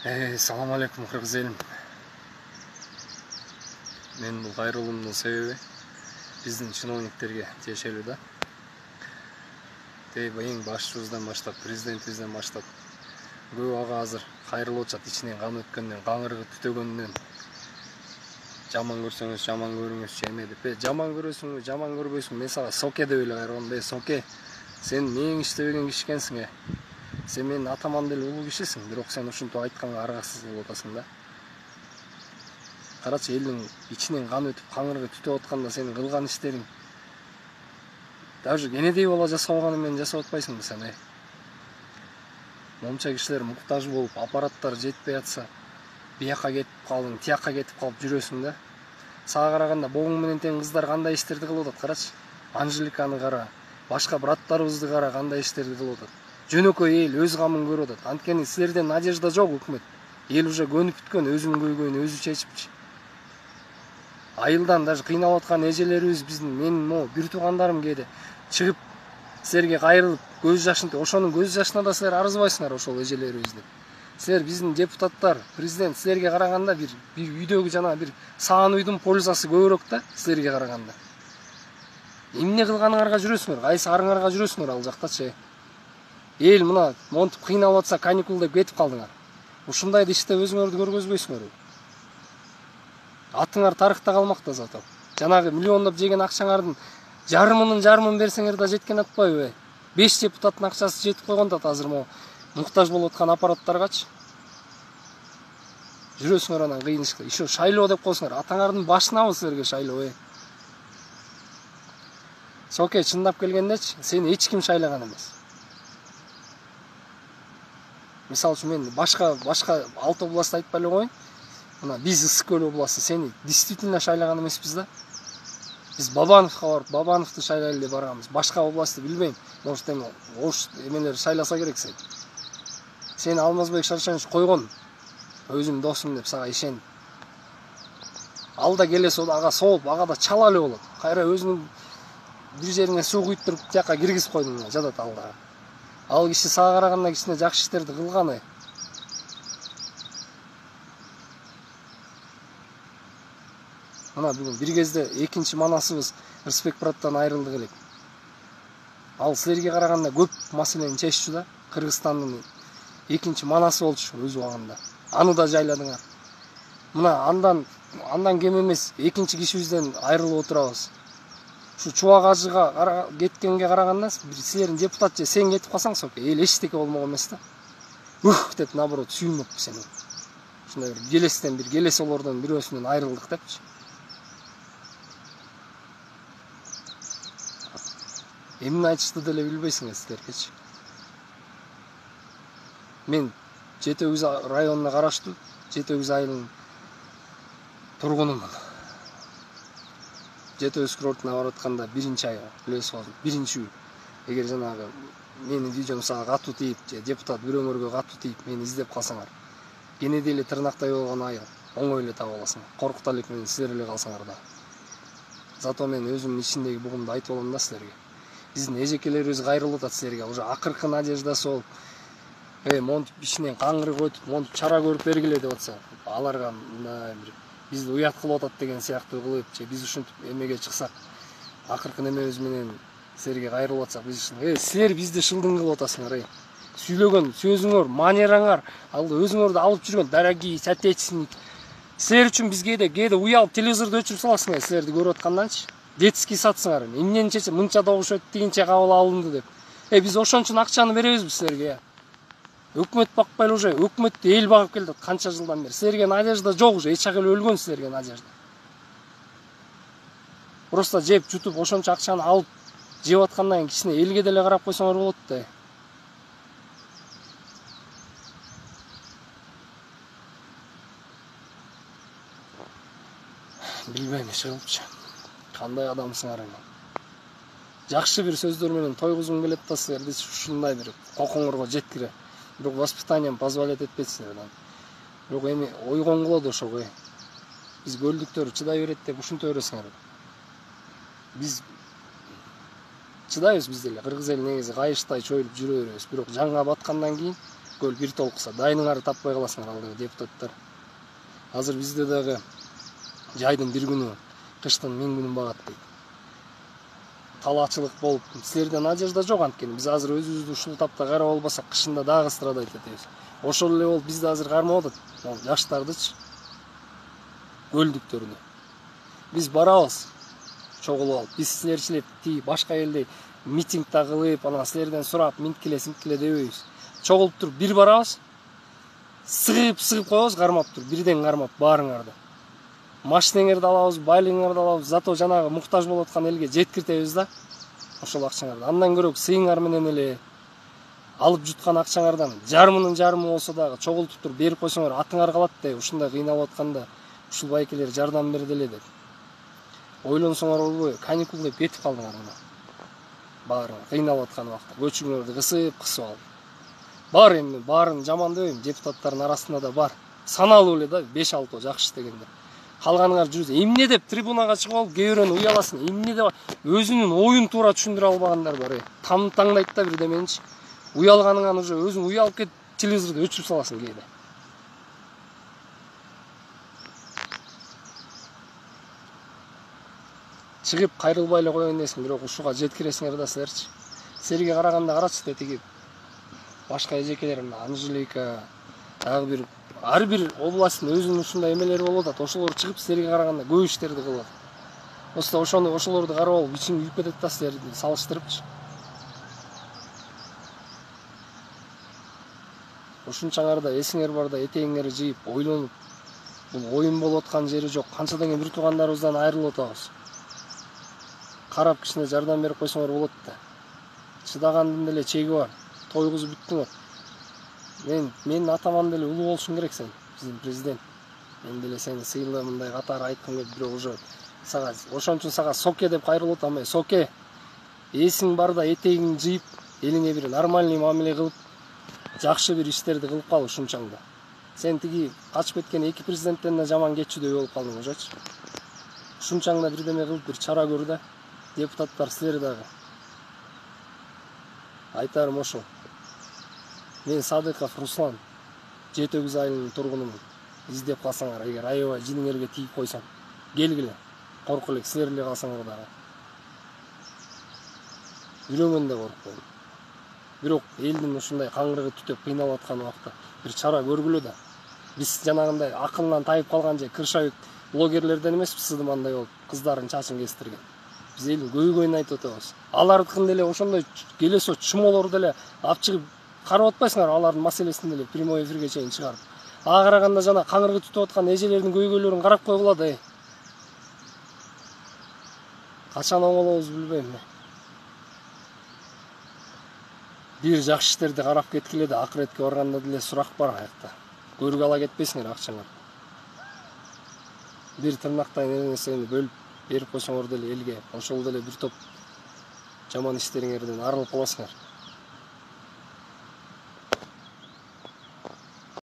Салам алейкум, кыргыз элим. Мен бул кайрылуумдун себеби биздин чиновниктерге тиешелүү да. Эң башчыбыздан баштап, президентибизден баштап көп ага азыр кайрылып атат, ичинен кан өткөндөн, каңырыгы түтөгөндөн. Жаман көрсөңүз, жаман көрүңүзчү эме деп. Жаман көрөсүңбү, жаман көрбөйсүңбү? Мен сага соке деп эле кайрылгам. Соке, сен мээң иштебеген киши экенсиң. Сен менин атаман деле улуу кишисиң, бирок сен ушинтип айтканга аргасыз болуп атасың да. Карачы, элдин ичинен кан өтүп, каңырыгы түтүп атканда сенин кылган иштериң даже кенедей бала жасабаганы менен жасап атпайсыңбы сен? Момча кишилер муктаж болуп, аппараттар жетпей атса, бияка кетип калдың, тияка кетип калып жүрөсүң да. Сага караганда богуң менен тең кыздар кандай иштерди кылып атат, карачы. Анжеликаны кара, башка браттарыбызды кара, кандай иштерди кылып атат. Жөнөкөй эл өз камын көрүп атат. Анткени силерден надежда жок, өкмөт. Эл уже көнүп бүткөн, өзүнүн көйгөйүн өзү чечипчи. Айылдан даже кыйналып аткан эжелерибиз, биздин менин бир туугандарым кээде чыгып силерге кайрылып көз жашын, ошонун көз жашына да силер арызбайсыңар, ошол эжелерибизди. Силер биздин депутаттар, президент силерге караганда бир үйдөгү жана бир саан уйдун пользасы көбүрөөк да силерге караганда. Эмне кылганыңарга жүрөсүңөр? Кайсы арыңарга жүрөсүңөр ал жактачы? Эл мына монтип кыйналып атса, каникул деп кетип калдыңар. Ушундайды иштеп өзүңөрдү көргөзбөйсүңөрбү? Атыңар тарыхта калмакта зато. Жанагы миллиондоп жеген акчаңардын жарымын берсеңер да жеткен атпайбы? 5 депутаттын акчасы жетип койгон да азыр муктаж болуп аткан аппараттаргачы. Жүрөсүңөр анан кыйын ишке. Еще шайлоо деп койсуңар. Атаңардын башынабы силерге шайлоо? Соке, чындап келгендечи, сени эч ким шайлаган эмес. Мисалы үчүн мен башка 6 областты айтпай эле коеюн. Мына биз Ысык көл областы сени действительно шайлаган эмеспиз да. Биз Бабановго барып, Бабановду шайлайлы деп барганбыз. Башка областты билбейм. Может, ош эмелер шайласа керек сени. Сени Алмазбек Шаршенович койгон. Өзүм досум деп сага ишенип. Ал да келесе ага соолуп, ага да чала эле болот. Кайра өзүнүн бир жериңе суу куюп туруп, тияка киргизип койдуң, жатат ал да. Ал киши сага караганда кичине жакшы иштерди кылган. Мына бүгүн бир кезде экинчи манасыбыз Рысбек браттан айрылдык элек. Ал силерге караганда көп маселени чеччү да. Кыргызстандын экинчи манасы болчу өз убагында. Аны да жайладыңар. Мына андан кем эмес экинчи кишибизден айрылып отурабыз. Ушу Чубак ажыга кеткенге караганда силердин депутат же сен кетип калсаң, соке, эл эчтеке болмок эмес да. Деп наоборот сүйүнөт сени. Ушундай бир келесолордон бирөөсүнөн айрылдык депчи. Эмне айтышты деле билбейсиңер силергечи. Мен Жети Өгүз районуна караштуу Жети Өгүз айылынын тургунумун. Жети Өгүз курортуна барып атканда биринчи ай билесиз, биринчи үй. Эгер жанагы менин видеом сага катуу тийип, же депутат бирөөңөргө катуу тийип, мени издеп калсаңар, кенеди эле тырнактай болгон айыл оңой эле таба аласыңар. Коркута элек менен силер эле калсаңар да. Зато мен өзүмдүн ичиндеги бугумду айтып алам да силерге. Биздин эжекелерибиз кайрылып атат силерге. Уже акыркы надеждасы болуп, монтип ичинен каңырык өтүп, монтип чара көрүп бергиле деп атса, аларга мындай бир бизди уят кылып атат деген сыяктуу кылып, же биз ушинтип эмеге чыксак, акыркы немебиз менен силерге кайрылып атсак, биз силер бизди шылдың кылып атасыңар. Сүйлөгөн сөзүңөр, манераңар, ал өзүңөрдү алып жүргөн дорогие соотечественник. Силер үчүн биз кээде уялып телевизорду өчүрүп саласыңар, силерди көрүп атканданчы. Детский сатсыңар, эмнени чече, мынча добуш өтүп, тигинче кабыл алынды деп. Биз ошон үчүн акчаны беребизби силерге? Өкмөт бакпай эле уже, өкмөттү эл багып келди канча жылдан бери. Силерге надежда жок уже, эч ак эле өлгөн силерге надежда. Просто жеп жутуп ошончо акчаны алып жеп аткандан кийин кичине элге деле карап койсоңор болот да. Билбейм ишылчы. Кандай адамсыңар? Жакшы бир сөздөр менен тойгузгум келет да силерди ушундай бир кокоңорго жеткире. Бирок воспитанием позволять этпейт силерден. Бирок эми ойгон кылат ошого. Биз көлдүктөр чыдай берет деп ушинте бересиңер. Биз чыдайбыз, биз деле кыргыз эл негизи кайыштай чоюлуп жүрө беребиз. Бирок жанга баткандан кийин экөөл бир толкуса дайныңарды таппай каласыңар алдыгы депутаттар. Азыр бизде дагы жайдын бир күнү, кыштын 1000 күнүн багат дейт. Талаачылык болуп, силерде надежда жок анткени. Биз азыр өзүбүздү ушул тапта карап албасак, кышында дагы страдать этебиз. Ошол эле болуп бизди азыр кармап атат. Жаштардычы, өлдүктөрүнү. Биз барабыз, чогулуп алып. Биз силерчилеп тиги башка элдей митингда кылып, анан силерден сурап, минткиле синткиле дебейбиз. Чогулуп туруп бир барабыз. Сыгып коебуз, кармап туруп, бирден кармап баарыңарды. Машинеңерди алабыз, байлыгыңарды алабыз, зато жанагы муктаж болуп аткан элге жеткиртебиз да. Ошол акчаңарды. Андан көрөк сыйыңар менен эле алып жуткан акчаңардан жарымынын жарымы болсо дагы чогултуп туруп берип койсоңор атыңар калат деп, ушундай кыйналып атканда ушул байкелер жардам берди эле деп. Ойлонсоңор болбойбу? Каникул деп кетип калдыңар мына. Баары кыйналып аткан убакта көчүңөрдү кысып алып. Бар эми, баарын жаман дебейм, депутаттардын арасында да бар. Саналуу эле да 5-6 жакшы дегенде. Калганыңар жүрүп, эмне деп трибунага чыгып алып, кээ бирөөнү уяласын, эмне деп өзүнүн оюн туура түшүндүрө албагандар бар. Таңдайт да бирдеменичи. Уялганыңан уже өзүң уялып кетип, телевизорду өчүрүп саласың кээде. Чыгып кайрылбай эле коеюн десиң, бирок ушуга жеткиресиңер да силерчи. Силерге караганда карачы тетиги башка эжекелер, Анжелика, дагы бир ар бир областтын өзүнүн ушундай эмелери болуп атат. Ошолор чыгып силерге караганда көп иштерди кылып атат. Ошолорду карап алып ичиң күйүп кетет да силерди салыштырыпчы. Ушунчаңарда эсиңер барда этегиңерди жыйып, ойлонуп, бул оюн болуп аткан жери жок. Канчадан кийин бир туугандарыбыздан айрылып атабыз. Карап кичине жардам берип койсоңор болот да. Чыдагандын деле чеги бар. Тойгузуп бүттүңөр. Мен атаман деле улуу болушуң керек сен, биздин президент. Мен деле сени сыйлы мындай катары айткым келип, бирок уже сага ошон үчүн сага соке деп кайрылып атам. Соке. Эсиң барда этегиңди жыйып, элиңе бир нормальный мамиле кылып, жакшы бир иштерди кылып кал ушунчаңда. Сен тиги качып кеткен эки президенттен да жаман кетчүдөй болуп калдың ужачы. Ушунчаңда бирдеме кылып бир чара көр да. Депутаттар силер дагы. Айтарым ошол. Мен Садыков Руслан, Жетөгүз айылынын тургунумун. Издеп калсаңар, эгер аябай жиниңерге тийип койсоң, келгиле. Коркуп элек силер эле калсаңар дагы. Бирөөмөн да коркпойм. Бирок элдин ушундай каңгырыгы түтөп кыйналып аткан убакта бир чара көргүлө да. Биз жанагындай акылынан тайып калган же кыршабек блогерлерден эмеспиз, сыдымандай болуп кыздардын чачын кестирген. Биз элдин көйгөйүн айтып атабыз. Алардыкын деле ошондой келесо чумолорду деле алып чыгып карап атпайсыңар, алардын маселесин деле прямой эфирге чейин чыгарып. Ага караганда жана каңгырыгы түтүп аткан эжелердин көйгөйлөрүн карап койгула да. Качан оңолобуз билбейм. Бир жакшы иштерди карап кеткиле да, акыретке барганда деле сурак бар аякта. Көргө ала кетпесиңер акчаңарды. Бир тырнактай нерсени бөлүп берип койсоңор деле элге, ошол деле бир топ жаман иштериңерден арылып каласыңар.